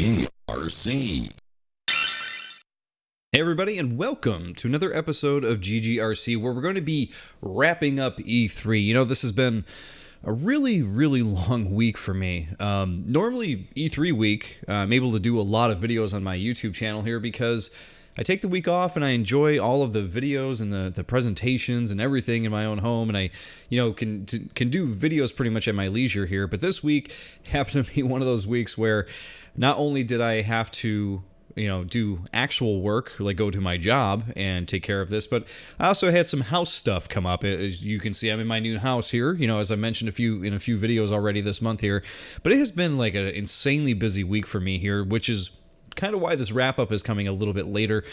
GGRC. Hey everybody, and welcome to another episode of GGRC, where we're going to be wrapping up E3. You know, this has been a really long week for me. Normally, E3 week, I'm able to do a lot of videos on my YouTube channel here because I take the week off and I enjoy all of the videos and the presentations and everything in my own home, and I, can do videos pretty much at my leisure here. But this week happened to be one of those weeks where not only did I have to do actual work, like go to my job and take care of this, but I also had some house stuff come up. As you can see, I'm in my new house here, as I mentioned in a few videos already this month here. But it has been like an insanely busy week for me here, which is kind of why this wrap-up is coming a little bit later.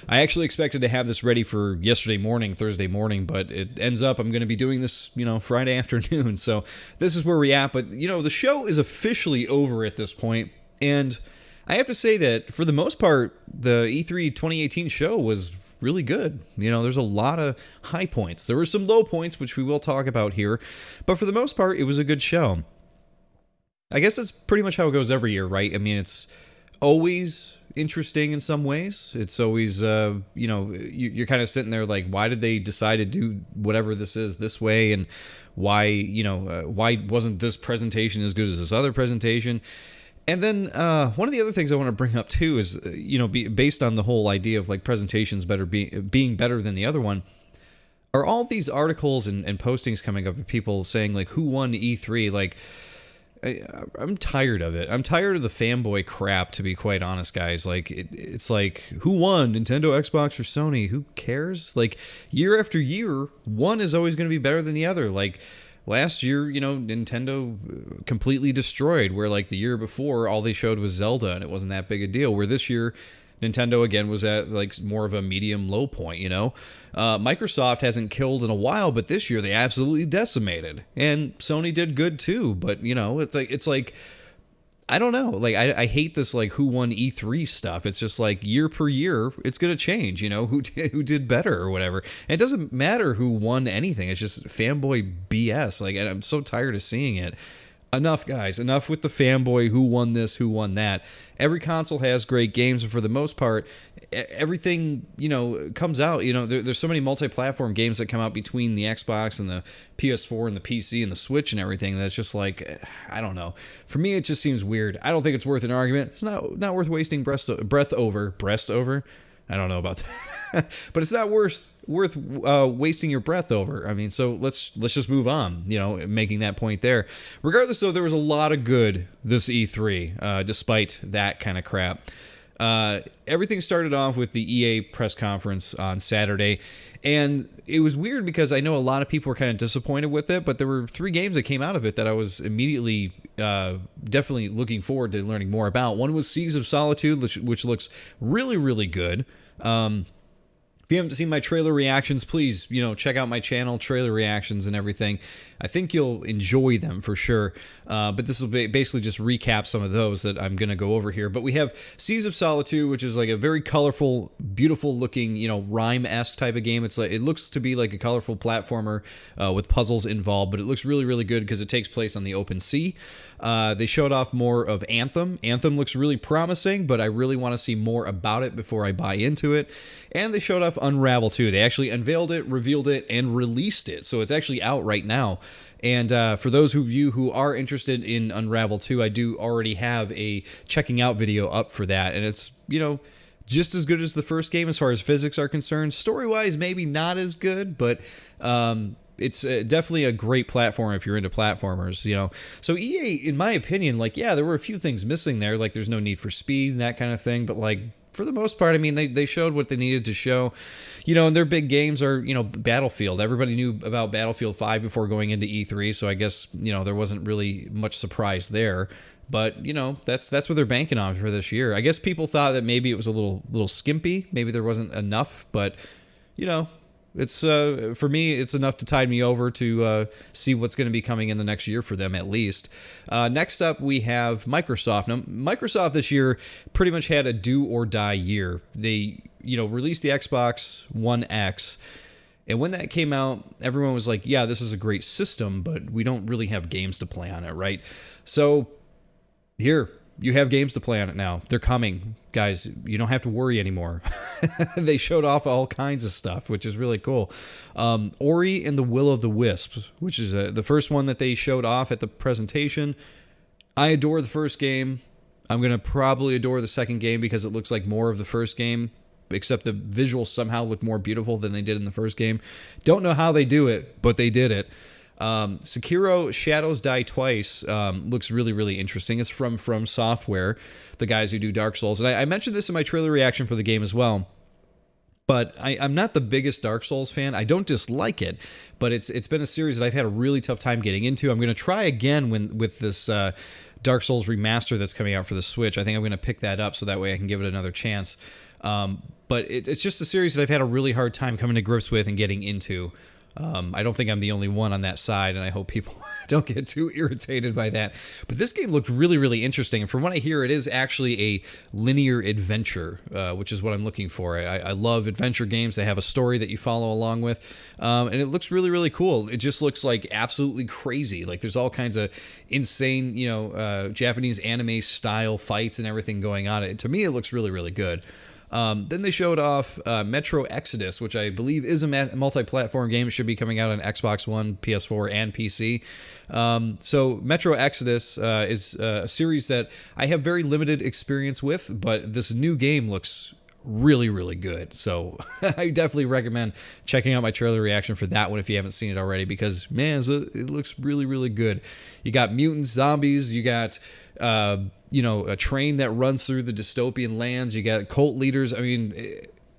I actually expected to have this ready for Thursday morning, but it ends up I'm going to be doing this, Friday afternoon. So this is where we're at. But, the show is officially over at this point, and I have to say that for the most part, the E3 2018 show was really good. There's a lot of high points. There were some low points, which we will talk about here, but for the most part, it was a good show. I guess that's pretty much how it goes every year, right? I mean, it's always interesting in some ways. It's always, you're kind of sitting there like, why did they decide to do whatever this is this way? And why wasn't this presentation as good as this other presentation? And then one of the other things I want to bring up too is, based on the whole idea of like presentations being better than the other one, are all of these articles and postings coming up of people saying like, who won E3? Like, I'm tired of it. I'm tired of the fanboy crap, to be quite honest, guys. Like, it's like, who won? Nintendo, Xbox, or Sony? Who cares? Like, year after year, one is always going to be better than the other. Like, last year, Nintendo completely destroyed, where like the year before, all they showed was Zelda, and it wasn't that big a deal. Where this year, Nintendo again was at like more of a medium low point, Microsoft hasn't killed in a while, but this year they absolutely decimated. And Sony did good too, but it's like I don't know. Like, I hate this, like, who won E3 stuff. It's just like year per year, it's going to change, who did better or whatever. And it doesn't matter who won anything. It's just fanboy BS. Like, and I'm so tired of seeing it. Enough, guys. Enough with the fanboy, who won this, who won that. Every console has great games, and for the most part, everything, comes out. There's so many multi-platform games that come out between the Xbox and the PS4 and the PC and the Switch and everything. That's just like, I don't know. For me, it just seems weird. I don't think it's worth an argument. It's not worth wasting breast over. I don't know about that. But it's not worth wasting your breath over. I mean, so let's just move on, making that point there. Regardless, though, there was a lot of good this E3, despite that kind of crap. Everything started off with the EA press conference on Saturday, and it was weird because I know a lot of people were kind of disappointed with it, but there were 3 games that came out of it that I was immediately definitely looking forward to learning more about. One was Seas of Solitude, which looks really good. If you haven't seen my trailer reactions, please, check out my channel, trailer reactions and everything. I think you'll enjoy them for sure. But this will basically just recap some of those that I'm going to go over here. But we have Seas of Solitude, which is like a very colorful, beautiful looking, Rime-esque type of game. It looks to be like a colorful platformer with puzzles involved, but it looks really good because it takes place on the open sea. They showed off more of Anthem. Anthem looks really promising, but I really want to see more about it before I buy into it. And they showed off Unravel 2. They actually unveiled it, revealed it, and released it. So it's actually out right now. And for those of you who are interested in Unravel 2, I do already have a checking out video up for that. And it's, just as good as the first game as far as physics are concerned. Story-wise, maybe not as good, but it's definitely a great platform if you're into platformers, So EA, in my opinion, like, yeah, there were a few things missing there. Like, there's no need for speed and that kind of thing. But, like, for the most part, I mean, they showed what they needed to show, and their big games are, Battlefield. Everybody knew about Battlefield 5 before going into E3, so I guess, there wasn't really much surprise there. But, that's what they're banking on for this year. I guess people thought that maybe it was a little skimpy. Maybe there wasn't enough, but, it's for me, it's enough to tide me over to see what's going to be coming in the next year for them, at least. Next up, we have Microsoft. Now, Microsoft this year pretty much had a do or die year. They, released the Xbox One X, and when that came out, everyone was like, yeah, this is a great system, but we don't really have games to play on it, right? So here, you have games to play on it now. They're coming, guys. You don't have to worry anymore. They showed off all kinds of stuff, which is really cool. Ori and the Will of the Wisps, which is the first one that they showed off at the presentation. I adore the first game. I'm going to probably adore the second game because it looks like more of the first game, except the visuals somehow look more beautiful than they did in the first game. Don't know how they do it, but they did it. Sekiro Shadows Die Twice looks really, really interesting. It's from Software, the guys who do Dark Souls. And I mentioned this in my trailer reaction for the game as well. But I'm not the biggest Dark Souls fan. I don't dislike it, but it's been a series that I've had a really tough time getting into. I'm going to try again with this Dark Souls remaster that's coming out for the Switch. I think I'm going to pick that up so that way I can give it another chance. But it's just a series that I've had a really hard time coming to grips with and getting into. I don't think I'm the only one on that side, and I hope people don't get too irritated by that. But this game looked really, really interesting. And from what I hear, it is actually a linear adventure, which is what I'm looking for. I love adventure games that have a story that you follow along with. And it looks really, really cool. It just looks like absolutely crazy. Like there's all kinds of insane, Japanese anime style fights and everything going on. To me, it looks really, really good. Then they showed off Metro Exodus, which I believe is a multi-platform game. It should be coming out on Xbox One, PS4, and PC. So Metro Exodus is a series that I have very limited experience with, but this new game looks really, really good. So I definitely recommend checking out my trailer reaction for that one if you haven't seen it already, because, man, it looks really, really good. You got mutants, zombies, you got... a train that runs through the dystopian lands. You got cult leaders. I mean,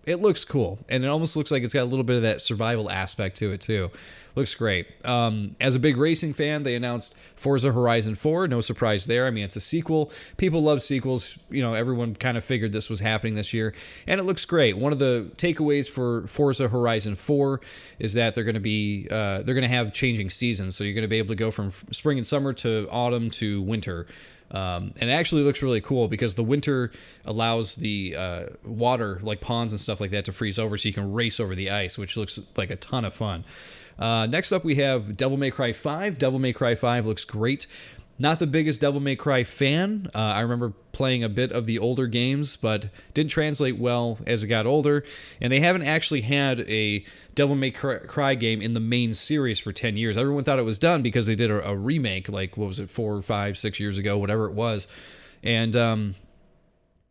it looks cool. And it almost looks like it's got a little bit of that survival aspect to it, too. Looks great. As a big racing fan, they announced Forza Horizon 4. No surprise there. I mean, it's a sequel. People love sequels. Everyone kind of figured this was happening this year. And it looks great. One of the takeaways for Forza Horizon 4 is that they're going to have changing seasons. So you're going to be able to go from spring and summer to autumn to winter. And it actually looks really cool because the winter allows the water, like ponds and stuff like that, to freeze over so you can race over the ice, which looks like a ton of fun. Next up, we have Devil May Cry 5. Devil May Cry 5 looks great. Not the biggest Devil May Cry fan. I remember playing a bit of the older games, but didn't translate well as it got older. And they haven't actually had a Devil May Cry game in the main series for 10 years. Everyone thought it was done because they did a remake, like, 4, 5, 6 years ago, whatever it was. And,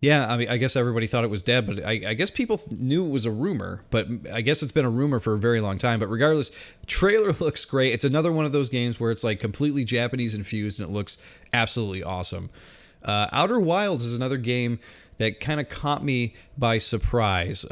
yeah, I mean, I guess everybody thought it was dead, but I guess people knew it was a rumor, but I guess it's been a rumor for a very long time. But regardless, trailer looks great. It's another one of those games where it's like completely Japanese infused and it looks absolutely awesome. Outer Wilds is another game that kind of caught me by surprise,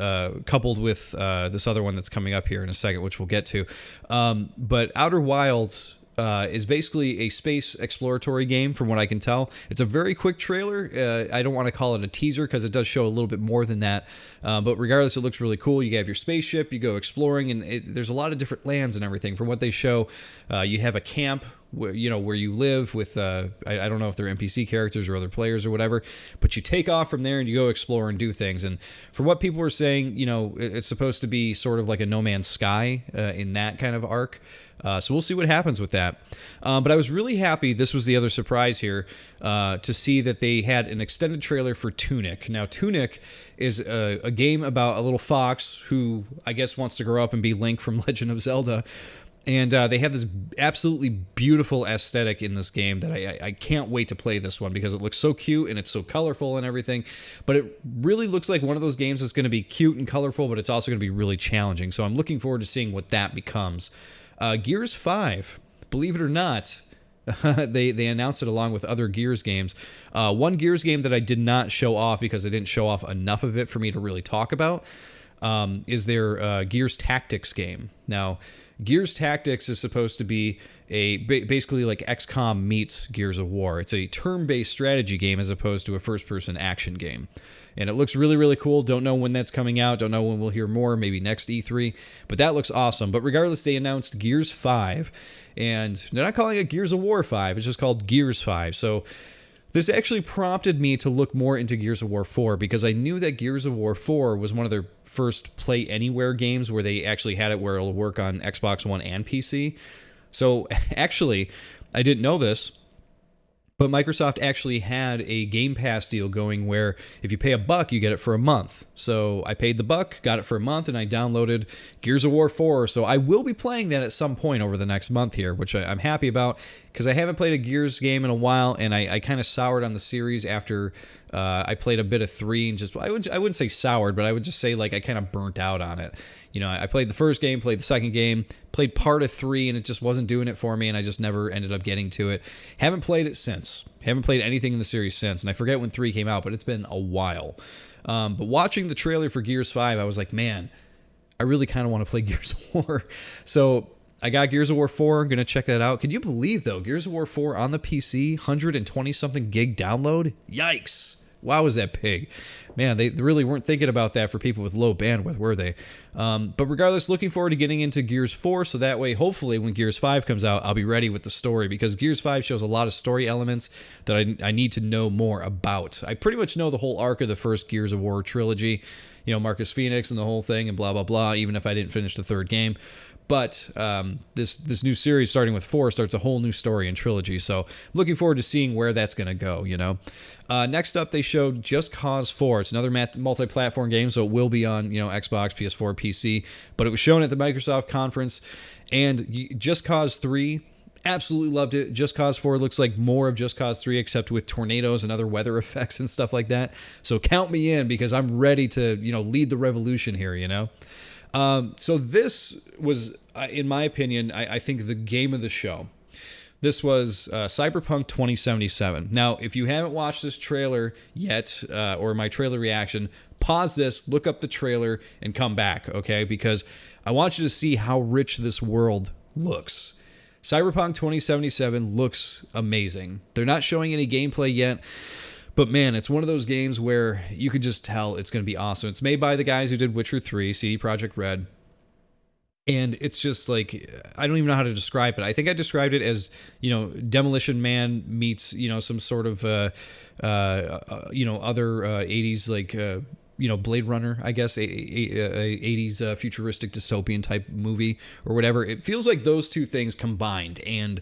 coupled with this other one that's coming up here in a second, which we'll get to. But Outer Wilds... is basically a space exploratory game from what I can tell. It's a very quick trailer. I don't want to call it a teaser because it does show a little bit more than that. But regardless, it looks really cool. You have your spaceship, you go exploring, and there's a lot of different lands and everything. From what they show, you have a camp where you live with, I don't know if they're NPC characters or other players or whatever, but you take off from there and you go explore and do things. And from what people were saying, it's supposed to be sort of like a No Man's Sky in that kind of arc. So we'll see what happens with that. But I was really happy, this was the other surprise here, to see that they had an extended trailer for Tunic. Now, Tunic is a game about a little fox who I guess wants to grow up and be Link from Legend of Zelda. And they have this absolutely beautiful aesthetic in this game that I can't wait to play this one because it looks so cute and it's so colorful and everything. But it really looks like one of those games that's going to be cute and colorful, but it's also going to be really challenging. So I'm looking forward to seeing what that becomes. Gears 5, believe it or not, they announced it along with other Gears games. One Gears game that I did not show off because they didn't show off enough of it for me to really talk about is their Gears Tactics game. Now, Gears Tactics is supposed to be basically like XCOM meets Gears of War. It's a turn-based strategy game as opposed to a first-person action game. And it looks really, really cool. Don't know when that's coming out. Don't know when we'll hear more. Maybe next E3. But that looks awesome. But regardless, they announced Gears 5. And they're not calling it Gears of War 5. It's just called Gears 5. So this actually prompted me to look more into Gears of War 4 because I knew that Gears of War 4 was one of their first Play Anywhere games where they actually had it where it'll work on Xbox One and PC. So actually, I didn't know this, But Microsoft actually had a Game Pass deal going where if you pay $1, you get it for a month. So I paid the $1, got it for a month, and I downloaded Gears of War 4. So I will be playing that at some point over the next month here, which I'm happy about because I haven't played a Gears game in a while, and I kind of soured on the series after I played a bit of 3 and just I wouldn't say soured, but I would just say like I kind of burnt out on it. You know, I played the first game, played the second game, played part of 3, and it just wasn't doing it for me, and I just never ended up getting to it. Haven't played it since. Haven't played anything in the series since, and I forget when 3 came out, but it's been a while. But watching the trailer for Gears 5, I was like, man, I really kind of want to play Gears of War. So I got Gears of War 4. I'm going to check that out. Could you believe, though, Gears of War 4 on the PC, 120-something gig download? Yikes. Wow, is that pig. Man, they really weren't thinking about that for people with low bandwidth, were they? But regardless, looking forward to getting into Gears 4, so that way, hopefully, when Gears 5 comes out, I'll be ready with the story, because Gears 5 shows a lot of story elements that I need to know more about. I pretty much know the whole arc of the first Gears of War trilogy, you know, Marcus Phoenix and the whole thing and blah, blah, blah, even if I didn't finish the third game. But this new series, starting with 4, starts a whole new story and trilogy. So I'm looking forward to seeing where that's going to go, you know. Next up, they showed Just Cause 4. It's another multi-platform game, so it will be on, you know, Xbox, PS4, PC. But it was shown at the Microsoft conference. And Just Cause 3, absolutely loved it. Just Cause 4 looks like more of Just Cause 3, except with tornadoes and other weather effects and stuff like that. So count me in, because I'm ready to, you know, lead the revolution here, you know. So this was, in my opinion, I think the game of the show. This was Cyberpunk 2077. Now, if you haven't watched this trailer yet, or my trailer reaction, pause this, look up the trailer, and come back, okay? Because I want you to see how rich this world looks. Cyberpunk 2077 looks amazing. They're not showing any gameplay yet. But man, it's one of those games where you could just tell it's going to be awesome. It's made by the guys who did Witcher 3, CD Projekt Red. And it's just like, I don't even know how to describe it. I think I described it as, you know, Demolition Man meets, you know, some sort of, you know, other 80s, like, you know, Blade Runner, I guess, 80s futuristic dystopian type movie or whatever. It feels like those two things combined. And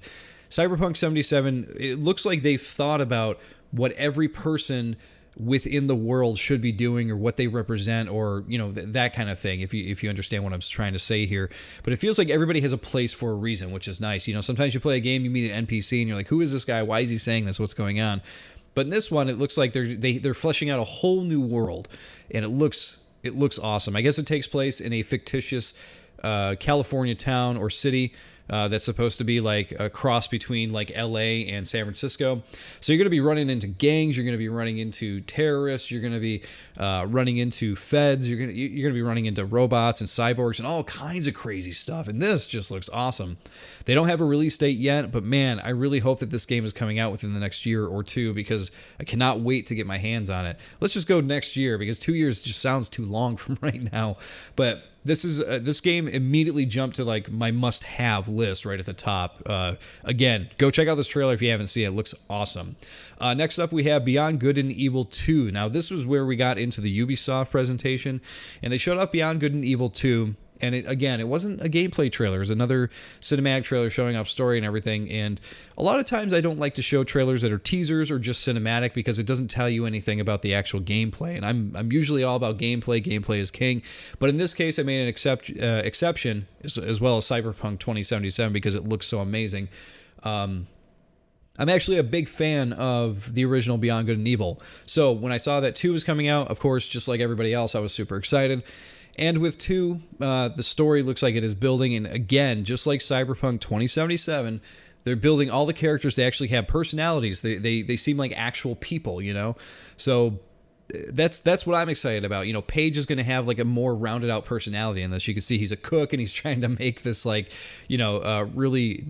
Cyberpunk 77, it looks like they've thought about what every person within the world should be doing, or what they represent, or, you know, that kind of thing, if you understand what I'm trying to say here. But it feels like everybody has a place for a reason, which is nice. You know, sometimes you play a game, you meet an NPC, and you're like, who is this guy? Why is he saying this? What's going on? But in this one, it looks like they're fleshing out a whole new world, and it looks awesome. I guess it takes place in a fictitious California town or city that's supposed to be like a cross between like LA and San Francisco. So you're going to be running into gangs, you're going to be running into terrorists, you're going to be running into feds, you're going to be running into robots and cyborgs and all kinds of crazy stuff. And this just looks awesome. They don't have a release date yet, but man, I really hope that this game is coming out within the next year or two, because I cannot wait to get my hands on it. Let's just go next year, because 2 years just sounds too long from right now. But this game immediately jumped to like my must-have list right at the top. Again, go check out this trailer if you haven't seen it. It looks awesome. Next up, we have Beyond Good and Evil 2. Now, this was where we got into the Ubisoft presentation, and they showed up Beyond Good and Evil 2. And it wasn't a gameplay trailer. It was another cinematic trailer showing off story and everything. And a lot of times I don't like to show trailers that are teasers or just cinematic, because it doesn't tell you anything about the actual gameplay. And I'm usually all about gameplay. Gameplay is king. But in this case, I made an exception, as well as Cyberpunk 2077, because it looks so amazing. I'm actually a big fan of the original Beyond Good and Evil. So when I saw that 2 was coming out, of course, just like everybody else, I was super excited. And with 2, the story looks like it is building. And again, just like Cyberpunk 2077, they're building all the characters to actually have personalities. They seem like actual people, you know? So that's what I'm excited about. You know, Paige is going to have like a more rounded out personality in this. You can see he's a cook, and he's trying to make this like, you know, really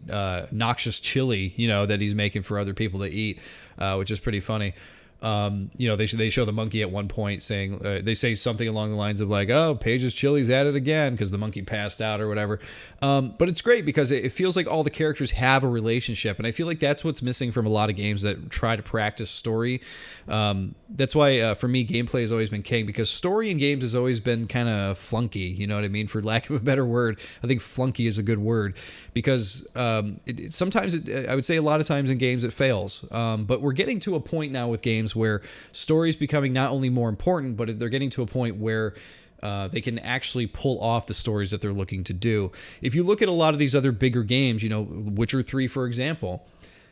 noxious chili, you know, that he's making for other people to eat, which is pretty funny. They show the monkey at one point saying, they say something along the lines of like, oh, Paige's Chili's at it again because the monkey passed out or whatever. But it's great because it feels like all the characters have a relationship. And I feel like that's what's missing from a lot of games that try to practice story. That's why, for me, gameplay has always been king, because story in games has always been kind of flunky, you know what I mean? For lack of a better word, I think flunky is a good word, because sometimes, I would say a lot of times in games it fails. But we're getting to a point now with games where story is becoming not only more important, but they're getting to a point where they can actually pull off the stories that they're looking to do. If you look at a lot of these other bigger games, Witcher 3, for example,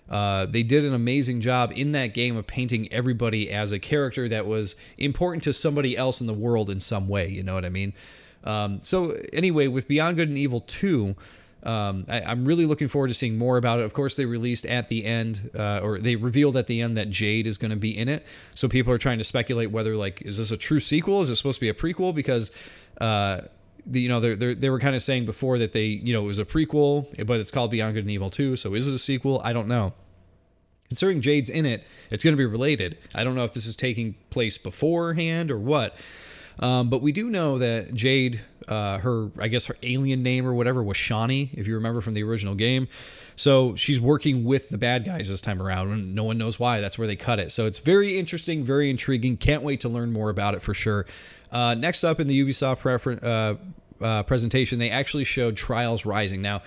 they did an amazing job in that game of painting everybody as a character that was important to somebody else in the world in some way, you know what I mean? So anyway, with Beyond Good and Evil 2, I'm really looking forward to seeing more about it. Of course, they released at the end, or they revealed at the end that Jade is going to be in it. So people are trying to speculate whether, like, is this a true sequel? Is it supposed to be a prequel? Because, they were kind of saying before that it was a prequel, but it's called Beyond Good and Evil 2. So is it a sequel? I don't know. Considering Jade's in it, it's going to be related. I don't know if this is taking place beforehand or what. But we do know that Jade, her alien name or whatever was Shani, if you remember from the original game. So she's working with the bad guys this time around, and no one knows why. That's where they cut it. So it's very interesting, very intriguing. Can't wait to learn more about it for sure. Next up in the Ubisoft presentation, they actually showed Trials Rising. Now,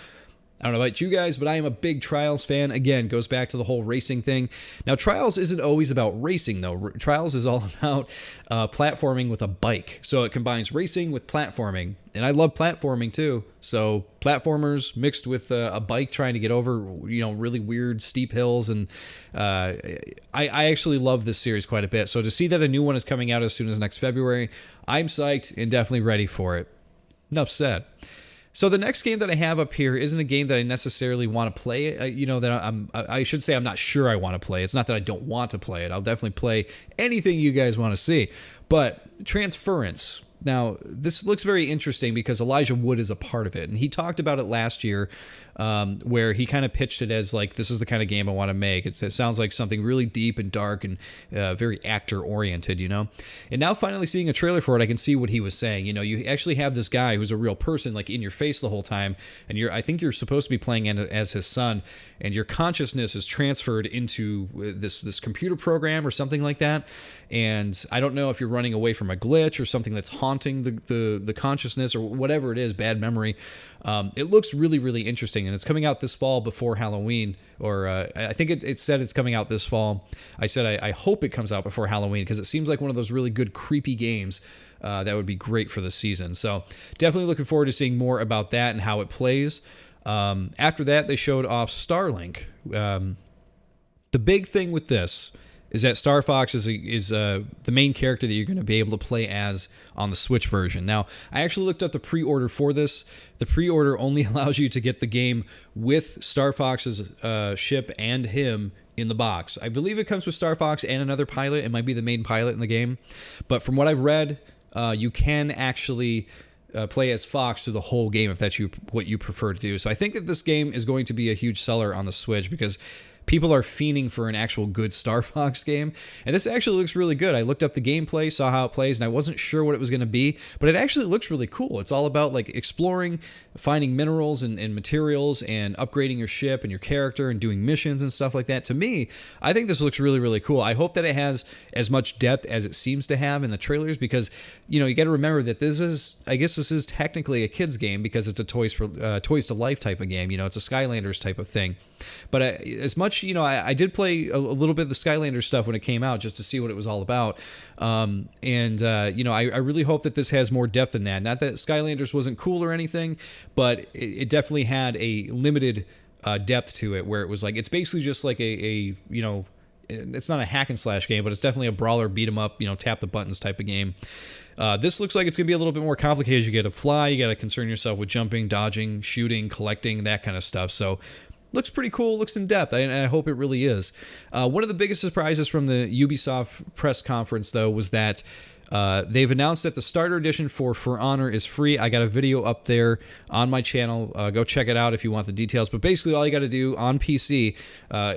I don't know about you guys, but I am a big Trials fan. Again, goes back to the whole racing thing. Now, Trials isn't always about racing, though. Trials is all about platforming with a bike. So it combines racing with platforming. And I love platforming, too. So platformers mixed with a bike trying to get over, really weird, steep hills. And I actually love this series quite a bit. So to see that a new one is coming out as soon as next February, I'm psyched and definitely ready for it. Enough said. So the next game that I have up here isn't a game that I necessarily want to play. I should say I'm not sure I want to play. It's not that I don't want to play it. I'll definitely play anything you guys want to see. But Transference. Now, this looks very interesting because Elijah Wood is a part of it. And he talked about it last year where he kind of pitched it as like, this is the kind of game I want to make. It sounds like something really deep and dark and very actor-oriented, And now finally seeing a trailer for it, I can see what he was saying. You actually have this guy who's a real person like in your face the whole time. And I think you're supposed to be playing as his son. And your consciousness is transferred into this computer program or something like that. And I don't know if you're running away from a glitch or something that's haunting the consciousness or whatever it is, bad memory. It looks really, really interesting, and it's coming out this fall before Halloween, or I think it said it's coming out this fall. I said I hope it comes out before Halloween because it seems like one of those really good creepy games that would be great for the season. So definitely looking forward to seeing more about that and how it plays. After that, they showed off Starlink. The big thing with this is that Star Fox is the main character that you're going to be able to play as on the Switch version. Now, I actually looked up the pre-order for this. The pre-order only allows you to get the game with Star Fox's ship and him in the box. I believe it comes with Star Fox and another pilot. It might be the main pilot in the game. But from what I've read, you can actually play as Fox through the whole game if that's what you prefer to do. So I think that this game is going to be a huge seller on the Switch because people are fiending for an actual good Star Fox game. And this actually looks really good. I looked up the gameplay, saw how it plays, and I wasn't sure what it was going to be, but it actually looks really cool. It's all about like exploring, finding minerals and materials and upgrading your ship and your character and doing missions and stuff like that. To me, I think this looks really, really cool. I hope that it has as much depth as it seems to have in the trailers because, you got to remember that this is technically a kid's game because it's a Toys to Life type of game. It's a Skylanders type of thing. But as much, I did play a little bit of the Skylanders stuff when it came out just to see what it was all about. I really hope that this has more depth than that. Not that Skylanders wasn't cool or anything, but it definitely had a limited depth to it where it was like, it's basically just like it's not a hack and slash game, but it's definitely a brawler, beat 'em up, tap the buttons type of game. This looks like it's going to be a little bit more complicated. You got to fly, you got to concern yourself with jumping, dodging, shooting, collecting, that kind of stuff. So looks pretty cool, looks in depth, and I hope it really is. One of the biggest surprises from the Ubisoft press conference, though, was that they've announced that the starter edition for Honor is free. I got a video up there on my channel. Go check it out if you want the details. But basically, all you got to do on PC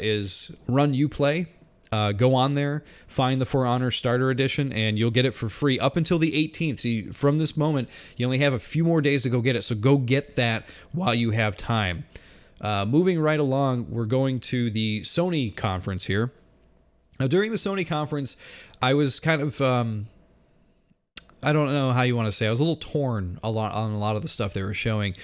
is run Uplay. Go on there, find the For Honor Starter Edition, and you'll get it for free up until the 18th. So from this moment, you only have a few more days to go get it. So go get that while you have time. Moving right along, we're going to the Sony conference here. Now, during the Sony conference, I was kind of, I don't know how you want to say, I was a little torn on a lot of the stuff they were showing.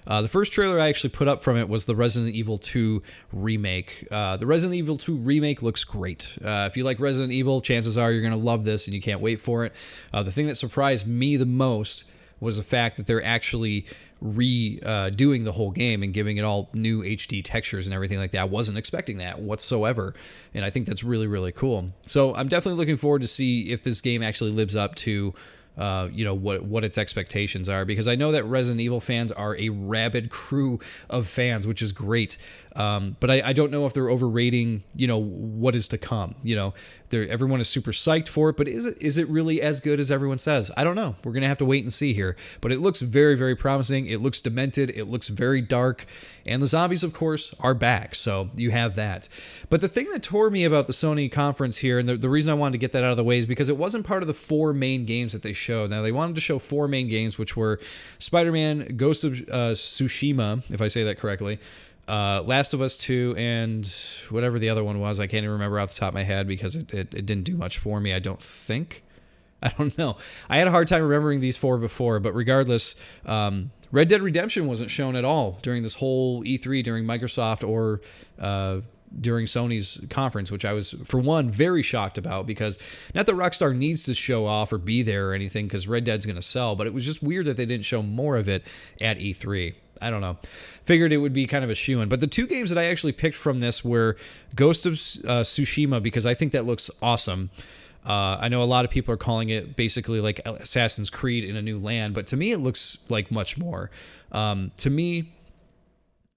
The first trailer I actually put up from it was the Resident Evil 2 remake. The Resident Evil 2 remake looks great. If you like Resident Evil, chances are you're going to love this and you can't wait for it. The thing that surprised me the most was the fact that they're actually redoing the whole game and giving it all new HD textures and everything like that. I wasn't expecting that whatsoever, and I think that's really, really cool. So I'm definitely looking forward to see if this game actually lives up to what its expectations are, because I know that Resident Evil fans are a rabid crew of fans, which is great. But I don't know if they're overrating, what is to come. Everyone is super psyched for it, but is it really as good as everyone says? I don't know. We're going to have to wait and see here. But it looks very, very promising. It looks demented. It looks very dark. And the zombies, of course, are back. So you have that. But the thing that tore me about the Sony conference here, and the reason I wanted to get that out of the way, is because it wasn't part of the 4 main games that they showed. Now, they wanted to show 4 main games, which were Spider-Man, Ghost of Tsushima, if I say that correctly, Last of Us 2, and whatever the other one was. I can't even remember off the top of my head because it didn't do much for me, I don't think. I don't know. I had a hard time remembering these 4 before, but regardless, Red Dead Redemption wasn't shown at all during this whole E3, during Microsoft or during Sony's conference, which I was, for one, very shocked about, because not that Rockstar needs to show off or be there or anything, because Red Dead's going to sell, but it was just weird that they didn't show more of it at E3. I don't know. Figured it would be kind of a shoo-in. But the 2 games that I actually picked from this were Ghost of Tsushima, because I think that looks awesome. I know a lot of people are calling it basically like Assassin's Creed in a new land, but to me it looks like much more. To me,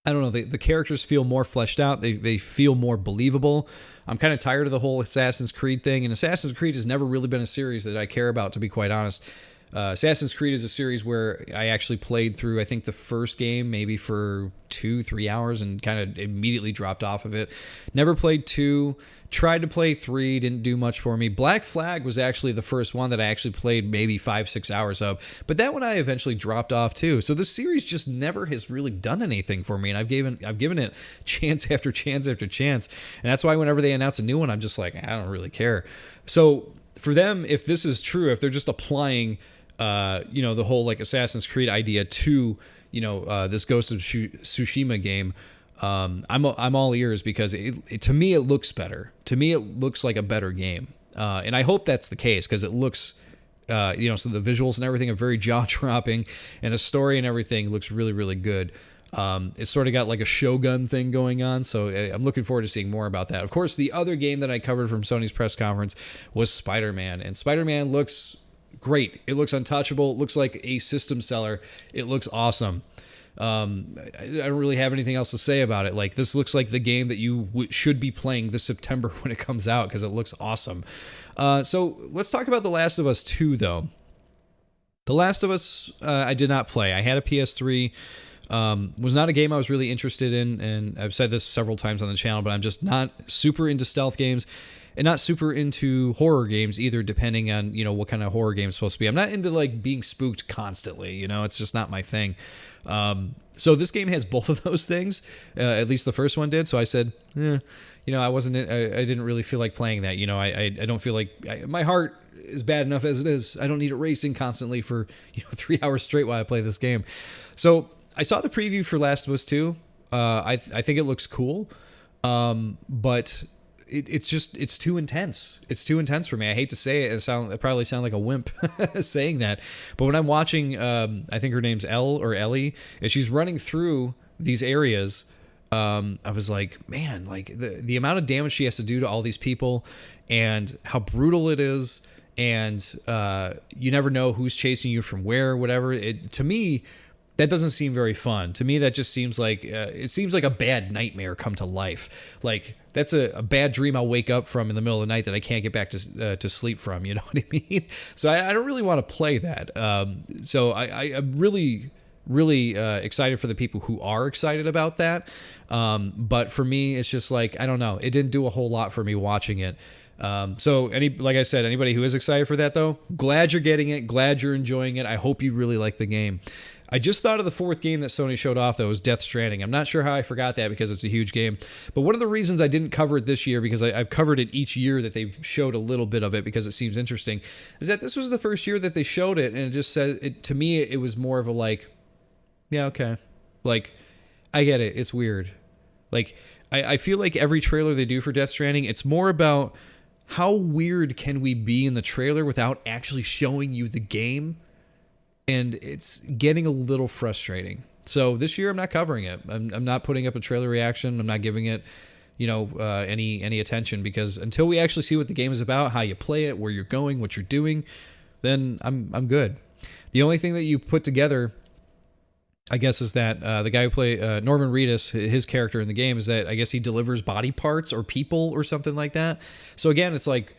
I don't know, the characters feel more fleshed out. They feel more believable. I'm kind of tired of the whole Assassin's Creed thing, and Assassin's Creed has never really been a series that I care about, to be quite honest. Assassin's Creed is a series where I actually played through, I think, the first game maybe for 2-3 hours and kind of immediately dropped off of it. Never played 2, tried to play 3, didn't do much for me. Black Flag was actually the first one that I actually played maybe 5-6 hours of, but that one I eventually dropped off too. So this series just never has really done anything for me, and I've given it chance after chance after chance, and that's why whenever they announce a new one, I'm just like, I don't really care. So for them, if this is true, if they're just applying the whole like Assassin's Creed idea to, this Ghost of Tsushima game, I'm all ears, because to me it looks better. To me it looks like a better game, and I hope that's the case, because it looks, so the visuals and everything are very jaw-dropping, and the story and everything looks really, really good. It's sort of got like a Shogun thing going on, so I'm looking forward to seeing more about that. Of course, the other game that I covered from Sony's press conference was Spider-Man, and Spider-Man looks great. It looks untouchable. It looks like a system seller. It looks awesome. I don't really have anything else to say about it. Like, this looks like the game that you should be playing this September when it comes out, because it looks awesome. So let's talk about The Last of Us 2, though. The Last of Us, I did not play. I had a PS3. Was not a game I was really interested in, and I've said this several times on the channel, but I'm just not super into stealth games. And not super into horror games either, depending on, what kind of horror game it's supposed to be. I'm not into, like, being spooked constantly, it's just not my thing. So this game has both of those things, at least the first one did, so I said, I didn't really feel like playing that, I don't feel like, my heart is bad enough as it is. I don't need it racing constantly for, 3 hours straight while I play this game. So I saw the preview for Last of Us 2. I think it looks cool, but it's too intense. It's too intense for me. I hate to say it. I probably sound like a wimp saying that. But when I'm watching, I think her name's Ellie, and she's running through these areas, I was like, man, like the amount of damage she has to do to all these people, and how brutal it is, and you never know who's chasing you from where, or whatever. To me, that doesn't seem very fun. To me, that just seems like a bad nightmare come to life. Like, that's a bad dream I'll wake up from in the middle of the night that I can't get back to sleep from. You know what I mean? So I don't really want to play that. So I'm really really excited for the people who are excited about that. But for me, it's just like, I don't know. It didn't do a whole lot for me watching it. So like I said, anybody who is excited for that though, glad you're getting it. Glad you're enjoying it. I hope you really like the game. I just thought of the fourth game that Sony showed off, though, was Death Stranding. I'm not sure how I forgot that because it's a huge game. But one of the reasons I didn't cover it this year, because I've covered it each year that they've showed a little bit of it because it seems interesting, is that this was the first year that they showed it, and it just said, to me, it was more of a like, yeah, okay. Like, I get it. It's weird. Like, I feel like every trailer they do for Death Stranding, it's more about how weird can we be in the trailer without actually showing you the game? And it's getting a little frustrating. So this year I'm not covering it. I'm not putting up a trailer reaction. I'm not giving it, any attention, because until we actually see what the game is about, how you play it, where you're going, what you're doing, then I'm good. The only thing that you put together, I guess, is that the guy who played Norman Reedus, his character in the game, is that I guess he delivers body parts or people or something like that. So again, it's like,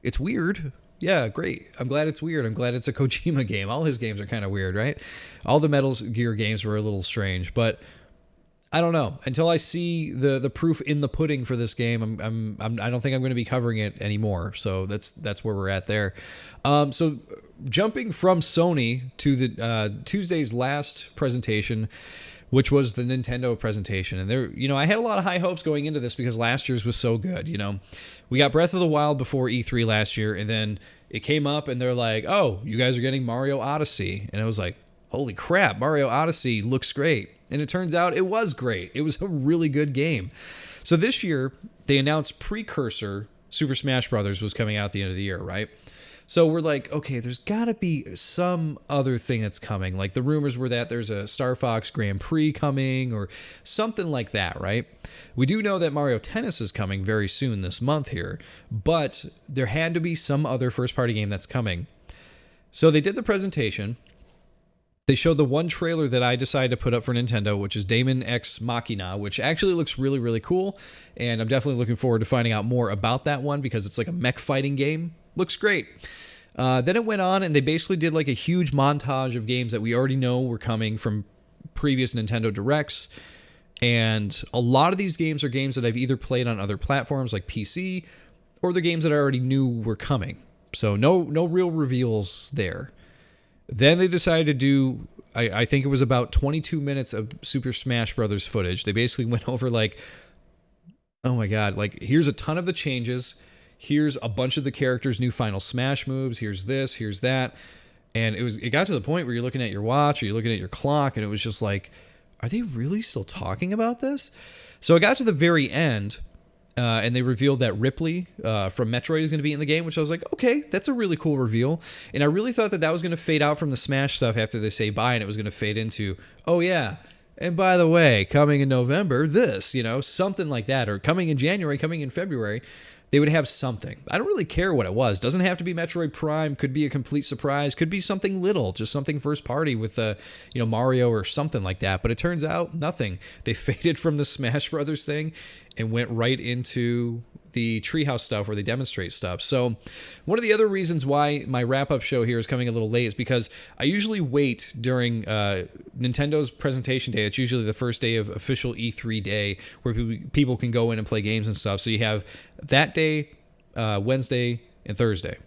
it's weird. Yeah, great. I'm glad it's weird. I'm glad it's a Kojima game. All his games are kind of weird, right? All the Metal Gear games were a little strange, but I don't know. Until I see the proof in the pudding for this game, I don't think I'm going to be covering it anymore. So that's where we're at there. So jumping from Sony to the Tuesday's last presentation, which was the Nintendo presentation. And there, I had a lot of high hopes going into this because last year's was so good. We got Breath of the Wild before E3 last year, and then it came up and they're like, oh, you guys are getting Mario Odyssey. And I was like, holy crap, Mario Odyssey looks great. And it turns out it was great. It was a really good game. So this year, they announced Precursor Super Smash Brothers was coming out at the end of the year, right? So we're like, okay, there's got to be some other thing that's coming. Like the rumors were that there's a Star Fox Grand Prix coming or something like that, right? We do know that Mario Tennis is coming very soon this month here, but there had to be some other first-party game that's coming. So they did the presentation. They showed the one trailer that I decided to put up for Nintendo, which is Daemon X Machina, which actually looks really, really cool. And I'm definitely looking forward to finding out more about that one because it's like a mech fighting game. Looks great. Then it went on and they basically did like a huge montage of games that we already know were coming from previous Nintendo Directs. And a lot of these games are games that I've either played on other platforms like PC, or the games that I already knew were coming. So no real reveals there. Then they decided to do, I think it was about 22 minutes of Super Smash Brothers footage. They basically went over like, oh my God, like here's a ton of the changes. Here's a bunch of the characters' new Final Smash moves. Here's this, here's that. And it got to the point where you're looking at your watch or you're looking at your clock and it was just like, are they really still talking about this? So it got to the very end and they revealed that Ripley from Metroid is going to be in the game, which I was like, okay, that's a really cool reveal. And I really thought that was going to fade out from the Smash stuff after they say bye and it was going to fade into, oh yeah, and by the way, coming in November, this, something like that, or coming in January, coming in February. They would have something. I don't really care what it was. Doesn't have to be Metroid Prime. Could be a complete surprise. Could be something little, just something first party with Mario or something like that. But it turns out nothing. They faded from the Smash Brothers thing and went right into the Treehouse stuff where they demonstrate stuff. So one of the other reasons why my wrap-up show here is coming a little late is because I usually wait during Nintendo's presentation day. It's usually the first day of official E3 day where people can go in and play games and stuff. So you have that day, Wednesday, and Thursday.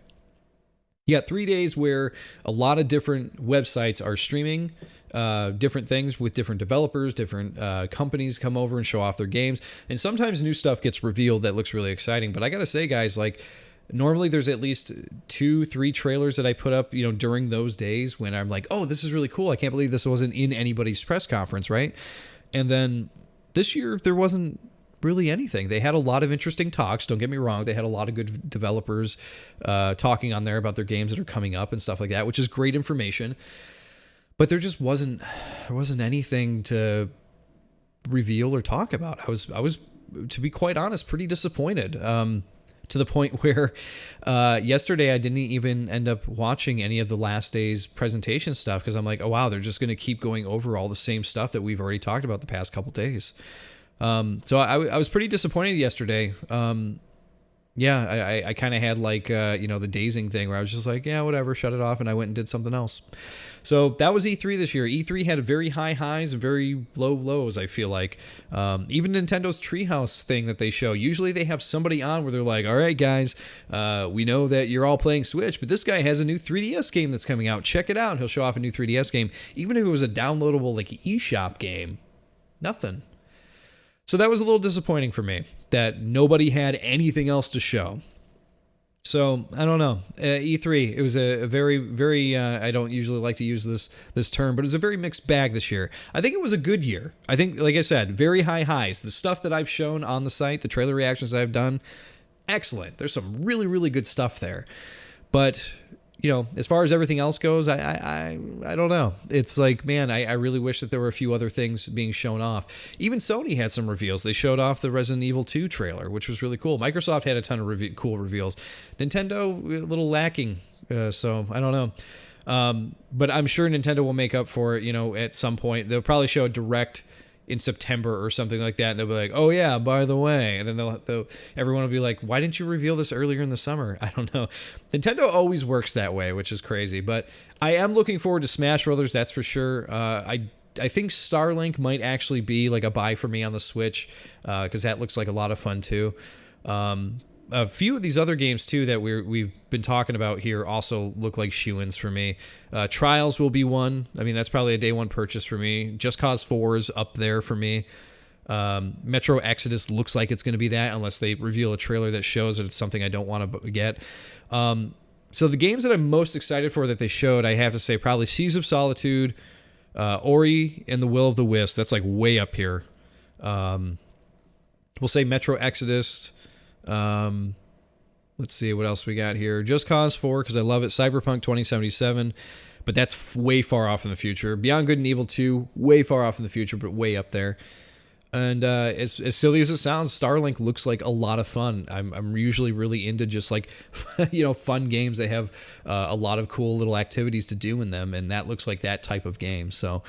You got 3 days where a lot of different websites are streaming different things with different developers, different companies come over and show off their games. And sometimes new stuff gets revealed that looks really exciting. But I got to say, guys, like normally there's at least 2-3 trailers that I put up, during those days when I'm like, oh, this is really cool. I can't believe this wasn't in anybody's press conference, right? And then this year there wasn't really anything. They had a lot of interesting talks. Don't get me wrong. They had a lot of good developers talking on there about their games that are coming up and stuff like that, which is great information. But there just wasn't anything to reveal or talk about. I was to be quite honest, pretty disappointed. To the point where yesterday I didn't even end up watching any of the last day's presentation stuff because I'm like, oh wow, they're just going to keep going over all the same stuff that we've already talked about the past couple days. So I was pretty disappointed yesterday. Yeah, I kind of had like, the dazing thing where I was just like, yeah, whatever, shut it off. And I went and did something else. So that was E3 this year. E3 had very high highs and very low lows, I feel like. Even Nintendo's Treehouse thing that they show, usually they have somebody on where they're like, all right, guys, we know that you're all playing Switch, but this guy has a new 3DS game that's coming out. Check it out. He'll show off a new 3DS game. Even if it was a downloadable like eShop game, nothing. So that was a little disappointing for me that nobody had anything else to show. So I don't know. E3, it was a very, very. I don't usually like to use this term, but it was a very mixed bag this year. I think it was a good year. I think, like I said, very high highs. The stuff that I've shown on the site, the trailer reactions I've done, excellent. There's some really, really good stuff there. But as far as everything else goes, I don't know. It's like, man, I really wish that there were a few other things being shown off. Even Sony had some reveals. They showed off the Resident Evil 2 trailer, which was really cool. Microsoft had a ton of cool reveals. Nintendo, a little lacking, so I don't know. But I'm sure Nintendo will make up for it, at some point. They'll probably show a direct in September or something like that, and they'll be like, oh yeah, by the way, and then everyone will be like, why didn't you reveal this earlier in the summer? I don't know. Nintendo always works that way, which is crazy, but I am looking forward to Smash Brothers, that's for sure. I think Starlink might actually be like a buy for me on the Switch, because that looks like a lot of fun too. A few of these other games too that we've been talking about here also look like shoo-ins for me. Trials will be one. I mean, that's probably a day one purchase for me. Just Cause 4 is up there for me. Metro Exodus looks like it's going to be that, unless they reveal a trailer that shows that it's something I don't want to get. So the games that I'm most excited for that they showed, I have to say probably Seas of Solitude, Ori, and the Will of the Wisps. That's like way up here. We'll say Metro Exodus. Let's see what else we got here. Just Cause 4, because I love it. Cyberpunk 2077, but that's way far off in the future. Beyond Good and Evil 2, way far off in the future, but way up there. And as silly as it sounds, Starlink looks like a lot of fun. I'm usually really into just like, fun games. They have a lot of cool little activities to do in them, and that looks like that type of game. So,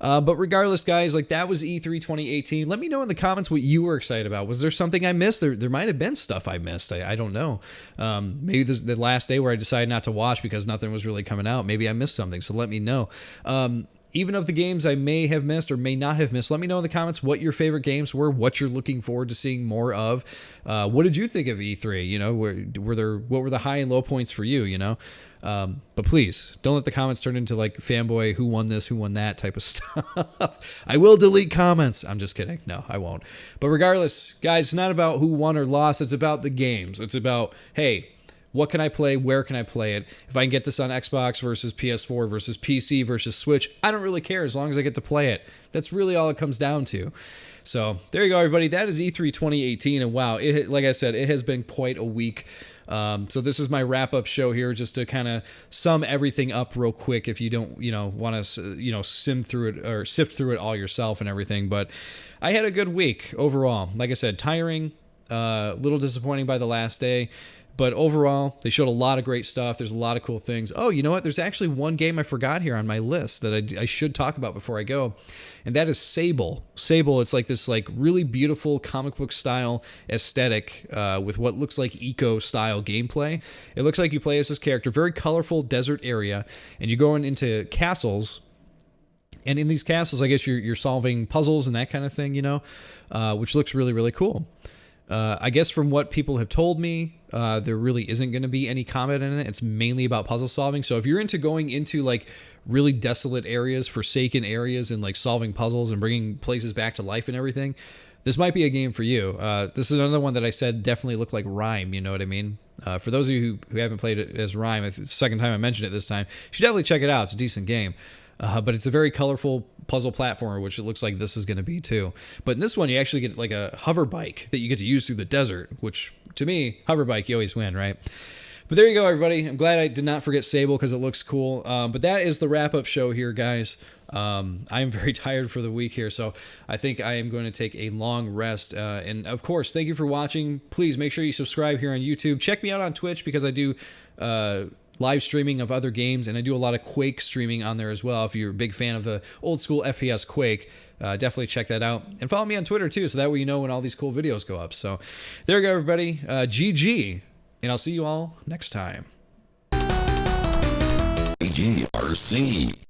but regardless, guys, like that was E3 2018. Let me know in the comments what you were excited about. Was there something I missed? There might have been stuff I missed. I don't know. Maybe this is the last day where I decided not to watch because nothing was really coming out. Maybe I missed something, so let me know. Even of the games I may have missed or may not have missed, let me know in the comments what your favorite games were, what you're looking forward to seeing more of. What did you think of E3? What were the high and low points for you? But please don't let the comments turn into like fanboy, who won this, who won that type of stuff. I will delete comments. I'm just kidding. No, I won't. But regardless, guys, it's not about who won or lost. It's about the games. It's about, hey, what can I play? Where can I play it? If I can get this on Xbox versus PS4 versus PC versus Switch, I don't really care as long as I get to play it. That's really all it comes down to. So there you go, everybody. That is E3 2018. And wow, like I said, it has been quite a week. So this is my wrap-up show here, just to kind of sum everything up real quick if you don't, want to, sift through it all yourself and everything. But I had a good week overall. Like I said, tiring, a little disappointing by the last day. But overall, they showed a lot of great stuff. There's a lot of cool things. Oh, you know what? There's actually one game I forgot here on my list that I should talk about before I go, and that is Sable. Sable, it's like this really beautiful comic book style aesthetic with what looks like eco-style gameplay. It looks like you play as this character, very colorful desert area, and you're going into castles. And in these castles, I guess you're solving puzzles and that kind of thing, which looks really, really cool. I guess from what people have told me, there really isn't going to be any combat in it. It's mainly about puzzle solving. So if you're into going into like really desolate areas, forsaken areas, and like solving puzzles and bringing places back to life and everything, this might be a game for you. This is another one that I said definitely looked like Rime, you know what I mean? For those of you who haven't played it as Rime, it's the second time I mentioned it this time, you should definitely check it out. It's a decent game. But it's a very colorful puzzle platformer, which it looks like this is going to be too. But in this one, you actually get like a hover bike that you get to use through the desert, which to me, hover bike, you always win, right? But there you go, everybody. I'm glad I did not forget Sable because it looks cool. But that is the wrap-up show here, guys. I am very tired for the week here, so I think I am going to take a long rest. And of course, thank you for watching. Please make sure you subscribe here on YouTube. Check me out on Twitch because I do live streaming of other games, and I do a lot of Quake streaming on there as well. If you're a big fan of the old school FPS Quake, definitely check that out. And follow me on Twitter too, so that way you know when all these cool videos go up. So there you go, everybody. GG, and I'll see you all next time. GGRC.